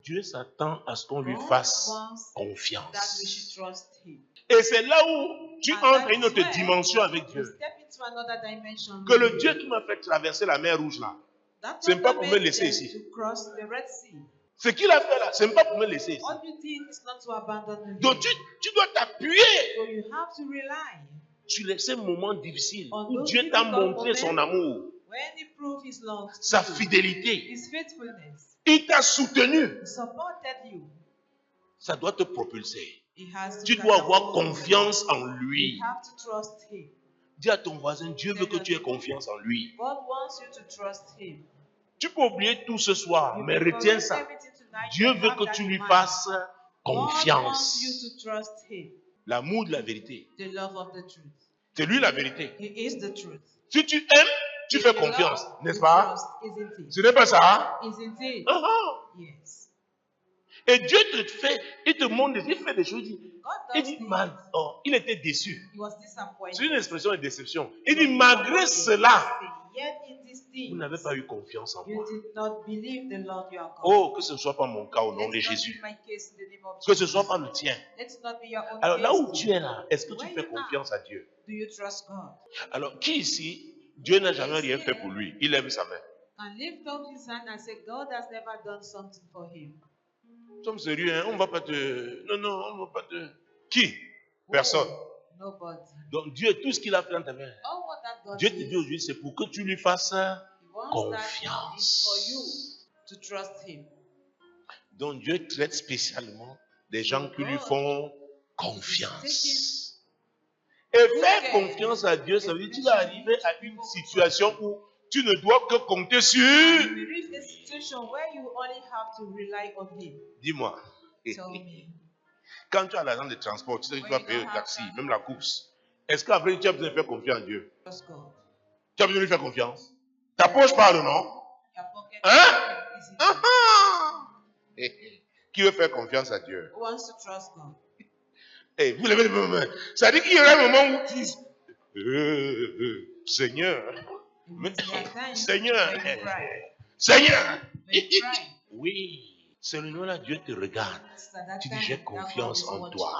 Dieu s'attend à ce qu'on lui God fasse wants that we should confiance. trust Him. Et c'est là où tu And entres that à une is autre where dimension avec we Dieu. step into another dimension. Que le Dieu qui m'a fait traverser la mer Rouge là, That c'est God pas pour me made laisser them ici. to cross the Red Sea. Ce qu'il a fait là, c'est pas pour me laisser ici. All you did is not to abandon Him. Donc tu dois t'appuyer So you have to rely sur ces moments difficiles on où those Dieu t'a difficult montré son moments amour, when He proved His love to sa you, fidélité. His faithfulness. Il t'a soutenu. He supported you. Ça doit te propulser. He has to Tu dois avoir catapult you. confiance en You lui. have to trust Him. Dis à ton voisin, Dieu veut que tu aies confiance en lui. God wants you to trust Him. Tu peux oublier tout ce soir, You mais can retiens forget ça. everything tonight, Dieu but veut have que that tu in lui mind. fasses God wants you confiance. to trust Him. L'amour de la vérité. The love of the truth. C'est lui la vérité. He is the truth. Si tu aimes, tu If fais you confiance, love, n'est-ce you pas? trust, isn't it? Ce n'est pas ça? Isn't it? Ah, ah. Yes. Et Dieu te fait, il te montre, il fait des choses. Il God dit, does mal, things. oh, il était déçu. He was disappointed. C'est une expression de déception. Il dit, malgré cela, Yet in these things, vous n'avez pas eu confiance en you moi. did not believe the Lord your God. Oh, que ce ne soit pas mon cas au nom de Let's not Jésus. be my case in the name of Que ce Jesus. soit pas le tien. Let's not be your own Alors là où case. tu es là, est-ce que tu Where fais you are, confiance à Dieu? Do you trust God? Alors qui ici, Dieu n'a jamais rien fait pour lui. Il lève sa main. And lift up his hand and say, God has never done something for him. Nous sommes sérieux, hein? On ne va pas te... Non, on ne va pas te... Qui? Personne. Nobody. Donc Dieu, tout ce qu'il a fait dans ta main, All what that God Dieu te did, dit aujourd'hui, c'est pour que tu lui fasses He wants that confiance. is for you to trust him. Donc Dieu traite spécialement des gens qui lui font confiance. Et faire confiance à Dieu, ça veut dire que tu vas arriver à une situation où tu ne dois que compter sur... And we reach a situation where you only have to rely on him. Dis-moi, Tell me. quand tu as l'argent de transport, tu sais que tu vas When you payer le don't taxi, have même la course. Est-ce qu'après tu as besoin de faire confiance à Dieu? Trust God. Tu as besoin de lui faire confiance? Ta poche parle, non? Your pocket Hein? is Ah, easy. ah. Qui veut faire confiance à Dieu? Who wants to trust God? Eh, vous levez les mains. Ça dit qu'il y aura un moment où tu dis, Seigneur, It means there are times Seigneur, when you cry. Seigneur. When you cry. Oui, celui-là, Dieu te regarde. It's at that Tu dis, time j'ai that God confiance is en watching. toi.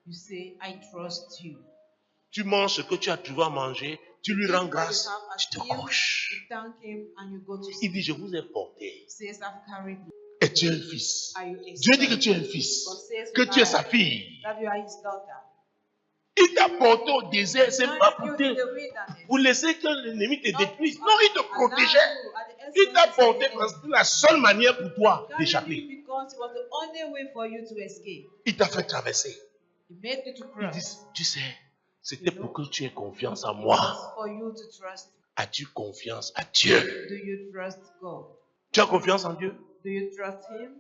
You say, I trust you. Tu manges ce que tu as trouvé à manger, tu lui rends grâce, tu te couches. You thank him and you go to Il sleep. dit, je vous ai porté. Says, I've carried you. Et tu es un fils. Are you a Dieu dit que son? tu es un fils, God says, que tu es sa "I- fille. that you are his daughter. Il t'a porté au désert, c'est pas pour, You in te, the wilderness. pour laisser que l'ennemi te Not détruise. to Non, il te allow protégeait. you at the Il t'a expense of porté the parce que enemy. c'est la seule manière pour toi Carried d'échapper. you because it was the only way for you to escape. Il t'a fait traverser. He made you to Il cross. dit, tu sais, c'était pour que tu aies confiance en moi. It's for you to trust. As-tu confiance à Dieu? Do you trust God? Tu as confiance en Dieu? Do you trust him?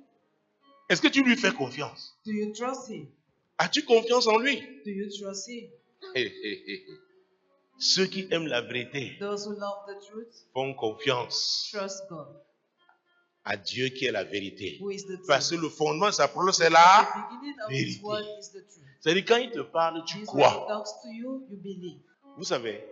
Est-ce que tu lui fais confiance? Do you trust him? As-tu confiance en lui? Do you trust him? Ceux qui aiment la vérité Those who love the truth, font confiance trust God, à Dieu qui est la vérité. who is the truth. Parce que le fondement de sa parole, c'est The la beginning of vérité. his word is the truth. C'est-à-dire, quand il te parle, tu Means when he crois. talks to you, you believe. Vous savez,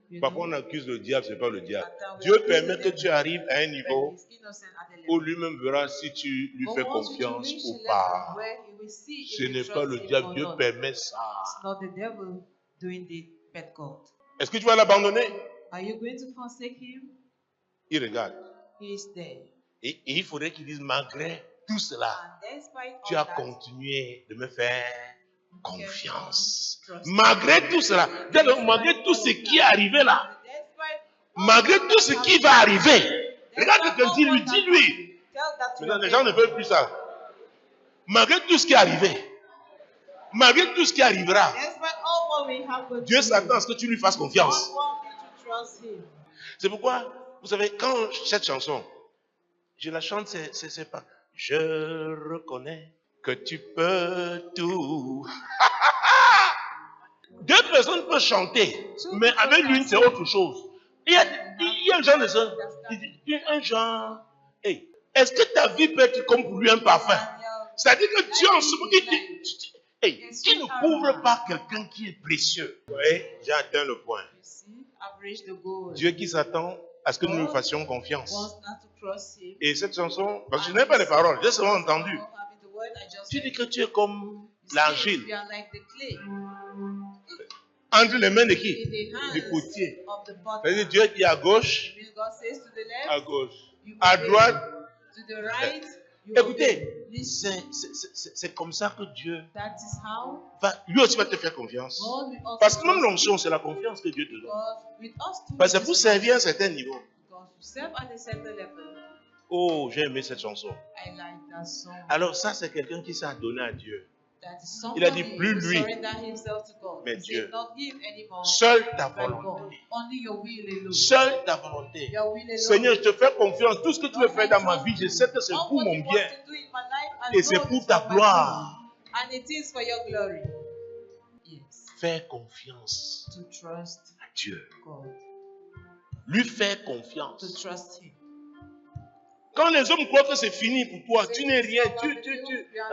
You parfois know? on accuse le diable, ce n'est pas le diable. At times we Dieu accuse permet the que devil tu arrives à un when niveau he's innocent at the où level. lui-même verra si tu lui But fais once you confiance reach ou a level pas. where he will see if Ce you n'est trust pas le him diable, or Dieu not. permet ça. It's not the devil doing it, but God. Est-ce que tu vas l'abandonner? Are you going to forsake him? Il regarde. He is there. Et il faudrait qu'il dise, malgré tout cela, And despite tu all as that, continué de me faire you confiance. kept on trusting. Malgré tout cela, malgré tout ce qui est arrivé là, Despite all malgré that tout ce qui va arriver, regarde quelqu'un, dis-lui, dis-lui. tell that to Maintenant, your les gens ne neighbor. veulent plus ça. Malgré tout ce qui est arrivé, malgré tout ce qui arrivera, Despite all what will happen Dieu to s'attend à you, ce que tu lui fasses God confiance. wants you to trust him. C'est pourquoi, vous savez, quand cette chanson, je la chante, c'est pas. Je reconnais que tu peux tout. Deux personnes peuvent chanter, mais avec l'une, c'est autre chose. Il y a un genre de ça. Il y a un genre. Hey, est-ce que ta vie peut être comme pour lui un parfum? C'est-à-dire que Dieu en ce moment, qui ne couvre pas quelqu'un qui est précieux. Oui, j'ai atteint le point. You see, I've reached the goal. Dieu qui s'attend à ce que nous nous fassions confiance. wants us to trust Him. Et cette chanson, parce que je n'ai pas les paroles, j'ai seulement entendu. Not having the word, I just Tu dis heard. que tu es comme It says l'argile we are like the clay entre les mains de in qui? the hands Du potier. of the C'est-à-dire potter. Dieu dit à gauche, When God says to the à left, gauche. you À obey. droite. To the right, you Écoutez, obey. Listen. c'est comme ça que Dieu That is how lui aussi va te faire confiance. God will also Parce que même trust l'onction, c'est la confiance que Dieu te donne. God with us too. Parce que pour servir à un certain niveau. Because to serve at a certain level, Oh, j'ai aimé cette chanson. I like that song. Alors ça, c'est quelqu'un qui s'est donné à Dieu. That is Il a dit, somebody plus who lui, surrender himself to God. mais He Dieu. said, not him anymore, Seule ta but God. volonté. Only your will alone. Seule ta volonté. Your will alone. Seigneur, je te fais confiance. Tout ce que tu veux faire dans ma vie, je sais que c'est All pour what mon you want bien. to do in my life, Et I c'est know pour it's ta for my gloire. good. And it is for your glory. Yes. Fais confiance To trust à Dieu. God. Lui faire To confiance. trust Him. Quand les hommes croient que c'est fini pour toi, tu n'es rien.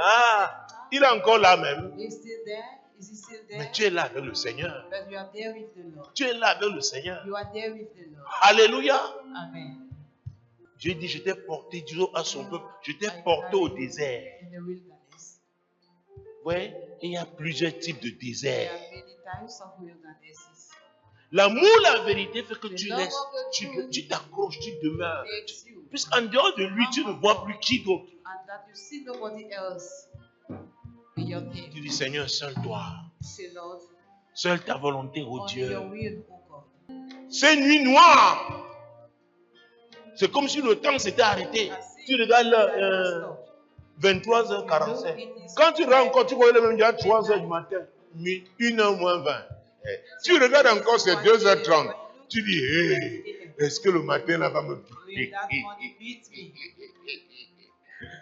Ah, il est encore là même. Is still there? Is he still there? Mais tu es là avec le Seigneur. But you are there with the Lord. Tu es là avec le Seigneur. You are there with the Lord. Alléluia. Amen. Dieu dit, je t'ai porté, Dieu à son peuple, je t'ai porté au désert. In the wilderness. Oui, il y a plusieurs types de There désert. are many types of wildernesses. L'amour, la vérité fait que The tu love restes, of the truth tu t'accroches, tu demeures. makes you. Puisqu'en dehors de lui, tu ne vois plus qui d'autre. And that you see nobody else beyond Him. Tu dis, Seigneur, seul toi, Say, Lord, seule ta volonté, oh only Dieu. your will, O God. Ces nuits noires, c'est comme si le temps s'était arrêté. Tu regardes l'heure, 23h45. Quand tu rentres encore, tu vois le même déjà 3h du matin, 1h moins 20. Tu regardes encore, c'est 2h30. Tu dis, hey, est-ce que le matin là va me Will that money beat me?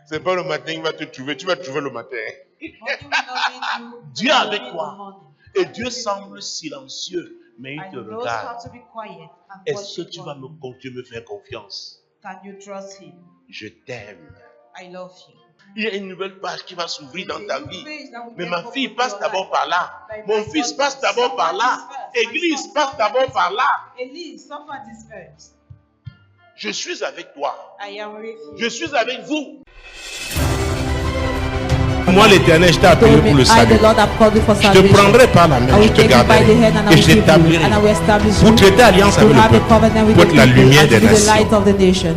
C'est pas le matin qui va te trouver, tu vas trouver le matin. Money will not meet you. Dieu but avec you will toi. meet the money. Et Dieu semble silencieux, mais il And te he knows regarde. how to be quiet and Est-ce watch que you tu for vas him. me faire confiance? Can you trust Him? Je t'aime. I love you. Il y a une nouvelle page qui va s'ouvrir dans It's ta a new vie. page that will Mais get ma open fille in passe your d'abord life. par là. Like Mon my fils son, passe d'abord par là. someone is first. Église My son, passe d'abord someone par là. Elise, suffer this first. Je suis avec toi. I am with you. Je suis avec vous. Moi, l'Éternel, je t'ai appelé pour le I, salut. the Lord, have called you for Je te salvation. prendrai par la I main, je will te take you by garderai the hand and I et will je keep you, t'établirai and I will establish pour you traiter alliance to avec le have a peuple, covenant with pour the être la people lumière and to des be the light nations. of the nation.